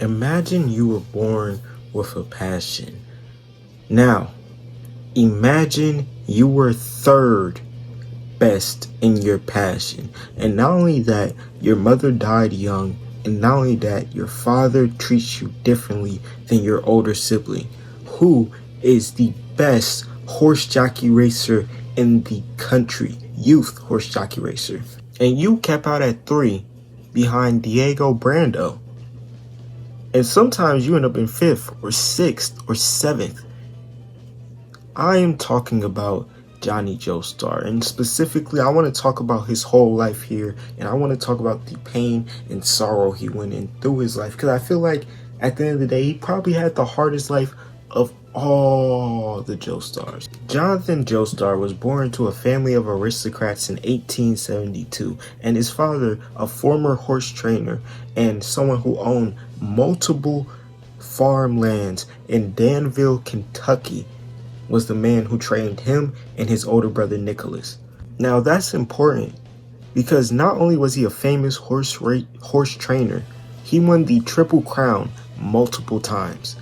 Imagine you were born with a passion. Now, imagine you were third best in your passion. And not only that, your mother died young. And not only that, your father treats you differently than your older sibling, who is the best horse jockey racer in the country, youth horse jockey racer. And you kept out at 3 behind Diego Brando. And sometimes you end up in 5th or 6th or 7th. I am talking about Johnny Joestar, and specifically I want to talk about his whole life here, and I want to talk about the pain and sorrow he went in through his life, because I feel like at the end of the day he probably had the hardest life of all the Joestars. Jonathan Joestar was born to a family of aristocrats in 1872, and his father, a former horse trainer and someone who owned multiple farmlands in Danville, Kentucky, was the man who trained him and his older brother Nicholas. Now that's important because not only was he a famous horse trainer, he won the Triple Crown multiple times.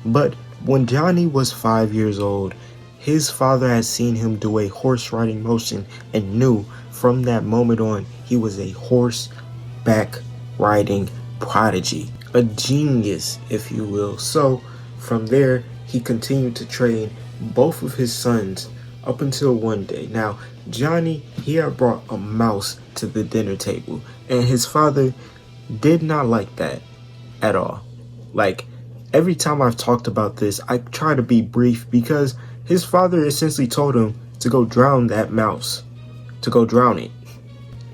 But when Johnny was 5 years old, his father had seen him do a horse riding motion and knew from that moment on he was a horseback riding prodigy, a genius, if you will. So from there, he continued to train both of his sons up until one day. Now, Johnny, he had brought a mouse to the dinner table, and his father did not like that at all. Like, every time I've talked about this, I try to be brief because his father essentially told him to go drown that mouse, to go drown it.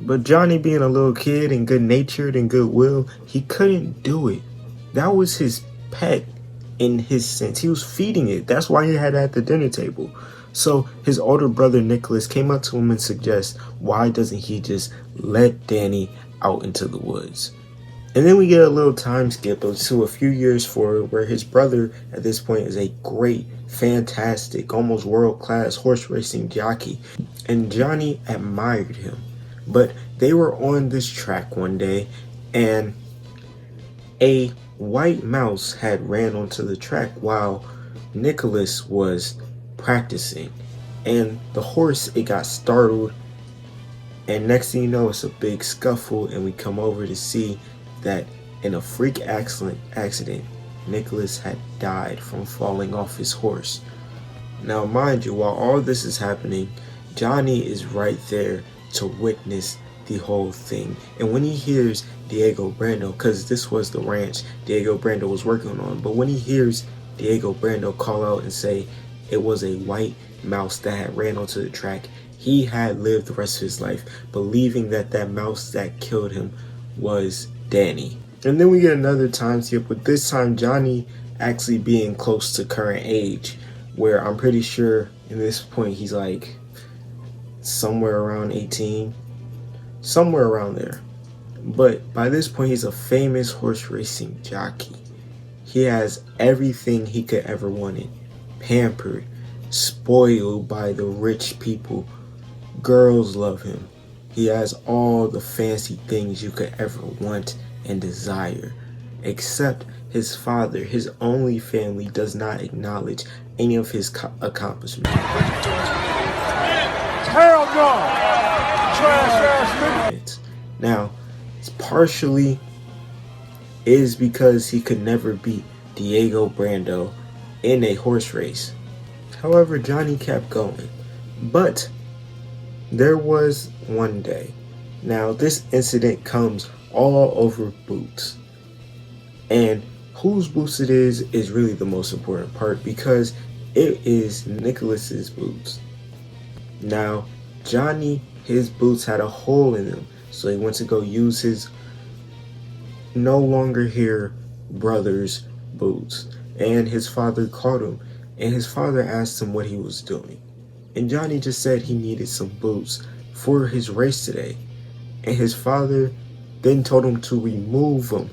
But Johnny, being a little kid and good-natured and goodwill, he couldn't do it. That was his pet in his sense. He was feeding it. That's why he had it at the dinner table. So his older brother Nicholas came up to him and suggests, why doesn't he just let Danny out into the woods? And then we get a little time skip to a few years forward where his brother at this point is a great, fantastic, almost world-class horse racing jockey. And Johnny admired him. But they were on this track one day and a white mouse had ran onto the track while Nicholas was practicing. And the horse, it got startled. And next thing you know, it's a big scuffle, and we come over to see that in a freak accident, Nicholas had died from falling off his horse. Now, mind you, while all this is happening, Johnny is right there to witness the whole thing. And when he hears Diego Brando, because this was the ranch Diego Brando was working on, but when he hears Diego Brando call out and say it was a white mouse that had ran onto the track, he had lived the rest of his life believing that that mouse that killed him was Danny. And then we get another time skip, but this time Johnny actually being close to current age, where I'm pretty sure in this point he's like somewhere around 18, somewhere around there. But by this point he's a famous horse racing jockey. He has everything he could ever wanted, pampered, spoiled by the rich people. Girls love him. He has all the fancy things you could ever want and desire, except his father, his only family, does not acknowledge any of his accomplishments. Hell no! Trash ass nigga. Now, it's partially is because he could never beat Diego Brando in a horse race. However, Johnny kept going. But there was one day. Now, this incident comes all over Boots. And whose boots it is really the most important part, because it is Nicholas's boots. Now, Johnny, his boots had a hole in them, so he went to go use his no longer here brother's boots. And his father caught him, and his father asked him what he was doing. And Johnny just said he needed some boots for his race today. And his father then told him to remove them,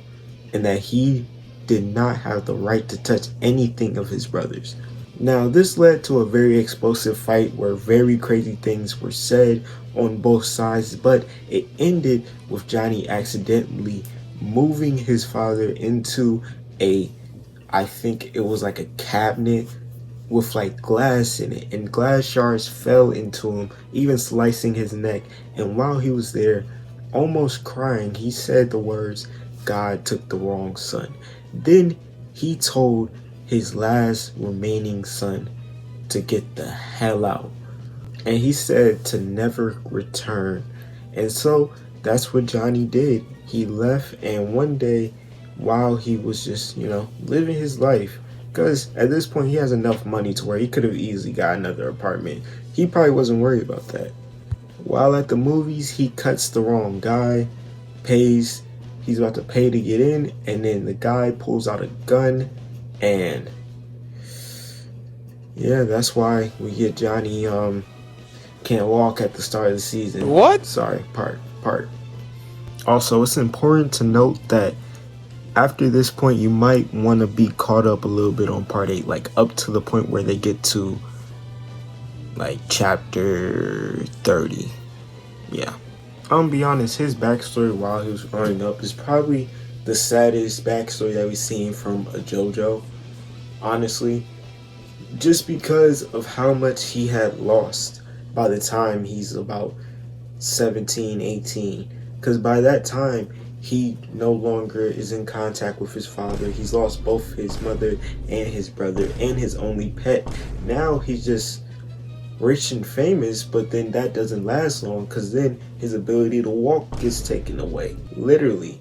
and that he did not have the right to touch anything of his brother's. Now, this led to a very explosive fight where very crazy things were said on both sides, but it ended with Johnny accidentally moving his father into a, I think it was like a cabinet with like glass in it, and glass shards fell into him, even slicing his neck. And while he was there, almost crying, he said the words, "God took the wrong son." Then he told his last remaining son to get the hell out. And he said to never return. And so that's what Johnny did. He left, and one day, while he was just, living his life, because at this point he has enough money to where he could have easily got another apartment. He probably wasn't worried about that. While at the movies, he cuts the wrong guy, pays, he's about to pay to get in, and then the guy pulls out a gun, and yeah, that's why we get Johnny can't walk at the start of the season. What? Sorry, part. Also, it's important to note that after this point, you might want to be caught up a little bit on part 8, like up to the point where they get to like chapter 30. Yeah. I'm gonna be honest, his backstory while he was growing up is probably the saddest backstory that we've seen from a JoJo, honestly. Just because of how much he had lost by the time he's about 17, 18. Because by that time, he no longer is in contact with his father. He's lost both his mother and his brother and his only pet. Now he's just rich and famous, but then that doesn't last long, because then his ability to walk gets taken away, literally.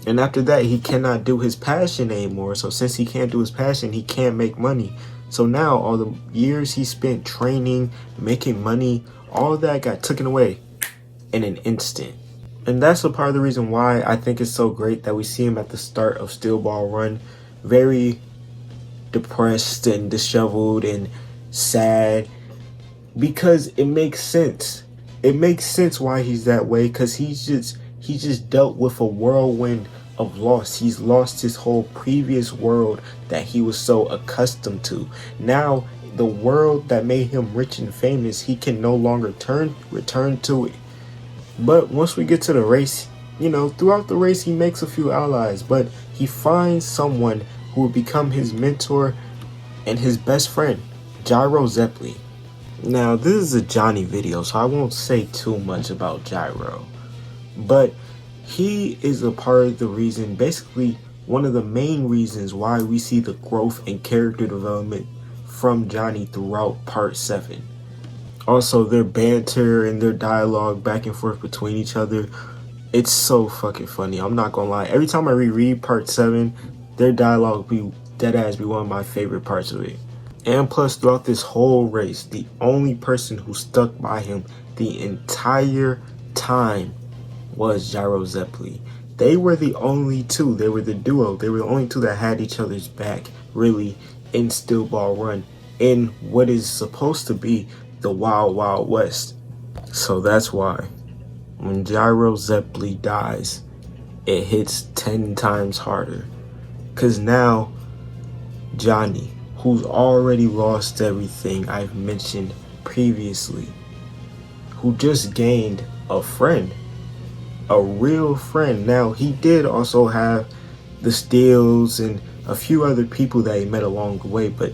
And after that, he cannot do his passion anymore. So since he can't do his passion, he can't make money. So now all the years he spent training, making money, all of that got taken away in an instant. And that's a part of the reason why I think it's so great that we see him at the start of Steel Ball Run, very depressed and disheveled and sad, because it makes sense. It makes sense why he's that way, because he just dealt with a whirlwind of loss. He's lost his whole previous world that he was so accustomed to. Now, the world that made him rich and famous, he can no longer return to it. But once we get to the race, throughout the race he makes a few allies, but he finds someone who will become his mentor and his best friend, Gyro Zeppeli. Now, this is a Johnny video, so I won't say too much about Gyro. But he is a part of the reason, basically one of the main reasons why we see the growth and character development from Johnny throughout part 7. Also, their banter and their dialogue back and forth between each other, it's so fucking funny. I'm not gonna lie. Every time I reread part 7, their dialogue be deadass be one of my favorite parts of it. And plus, throughout this whole race, the only person who stuck by him the entire time was Gyro Zeppeli. They were the only two. They were the duo. They were the only two that had each other's back, really, in Steel Ball Run, in what is supposed to be the Wild Wild West. So that's why when Gyro Zeppeli dies, it hits 10 times harder. Because now Johnny, who's already lost everything I've mentioned previously, who just gained a friend, a real friend. Now, he did also have the Steels and a few other people that he met along the way, but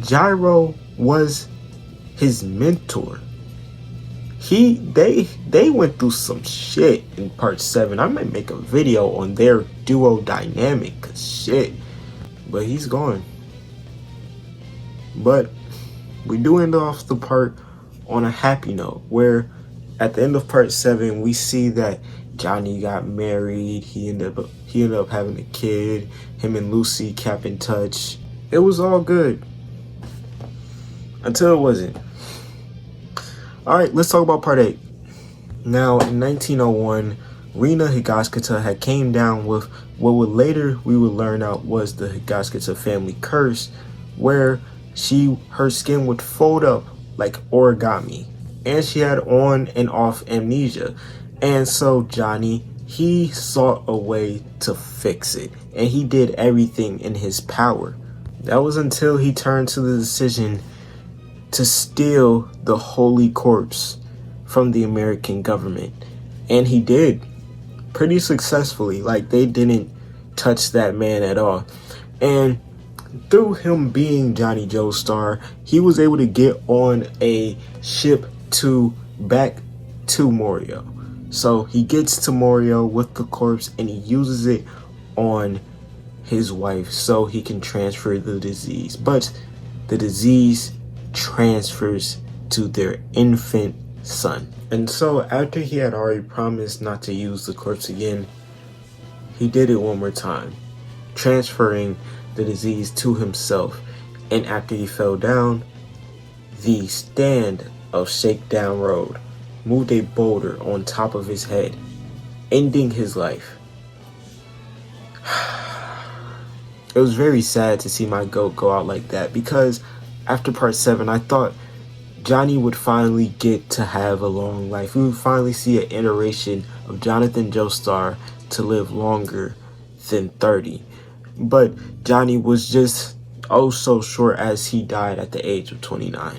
Gyro was his mentor. They went through some shit in part 7. I might make a video on their duo dynamic, cause shit. But he's gone. But we do end off the part on a happy note, where at the end of part 7 we see that Johnny got married. He ended up having a kid. Him and Lucy kept in touch. It was all good until it wasn't. Alright, let's talk about part 8. Now, in 1901, Rina Higashikata had came down with what would later we would learn out was the Higashikata family curse, where her skin would fold up like origami, and she had on and off amnesia. And so Johnny, he sought a way to fix it, and he did everything in his power. That was until he turned to the decision to steal the holy corpse from the American government. And he did pretty successfully. Like, they didn't touch that man at all. And through him being Johnny Joestar, he was able to get on a ship back to Morio. So he gets to Morio with the corpse and he uses it on his wife so he can transfer the disease. But the disease transfers to their infant son. And so after he had already promised not to use the corpse again, he did it one more time, transferring the disease to himself. And after he fell down, the stand of Shakedown Road moved a boulder on top of his head, ending his life. It was very sad to see my goat go out like that, because after part 7, I thought Johnny would finally get to have a long life. We would finally see an iteration of Jonathan Joestar to live longer than 30. But Johnny was just oh so short, as he died at the age of 29.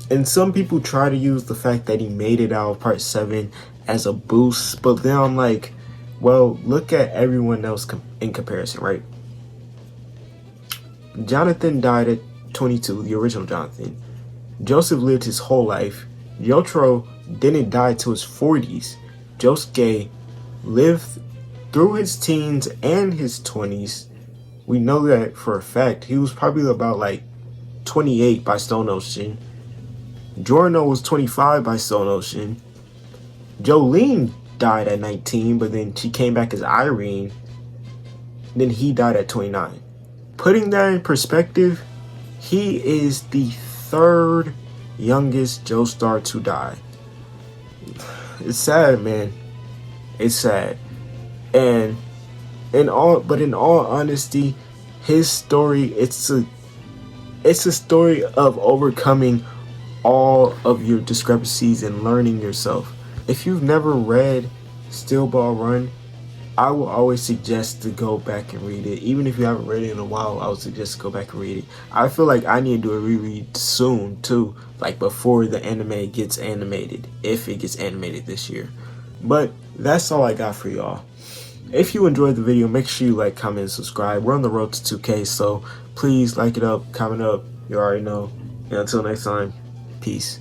And some people try to use the fact that he made it out of part 7 as a boost, but then I'm like, well, look at everyone else in comparison, right? Jonathan died at 22, the original Jonathan. Joseph lived his whole life. Yotaro didn't die till his 40s. Josuke lived through his teens and his 20s. We know that for a fact. He was probably about like 28 by Stone Ocean. Giorno was 25 by Stone Ocean. Jolene died at 19, but then she came back as Irene. Then he died at 29. Putting that in perspective, he is the 3rd youngest Joestar to die. It's sad, man. It's sad. And in all honesty, his story, it's a story of overcoming all of your discrepancies and learning yourself. If you've never read Steel Ball Run, I will always suggest to go back and read it. Even if you haven't read it in a while, I would suggest to go back and read it. I feel like I need to do a reread soon too, like before the anime gets animated, if it gets animated this year. But that's all I got for y'all. If you enjoyed the video, make sure you like, comment, and subscribe. We're on the road to 2K, so please like it up, comment up. You already know. And until next time, peace.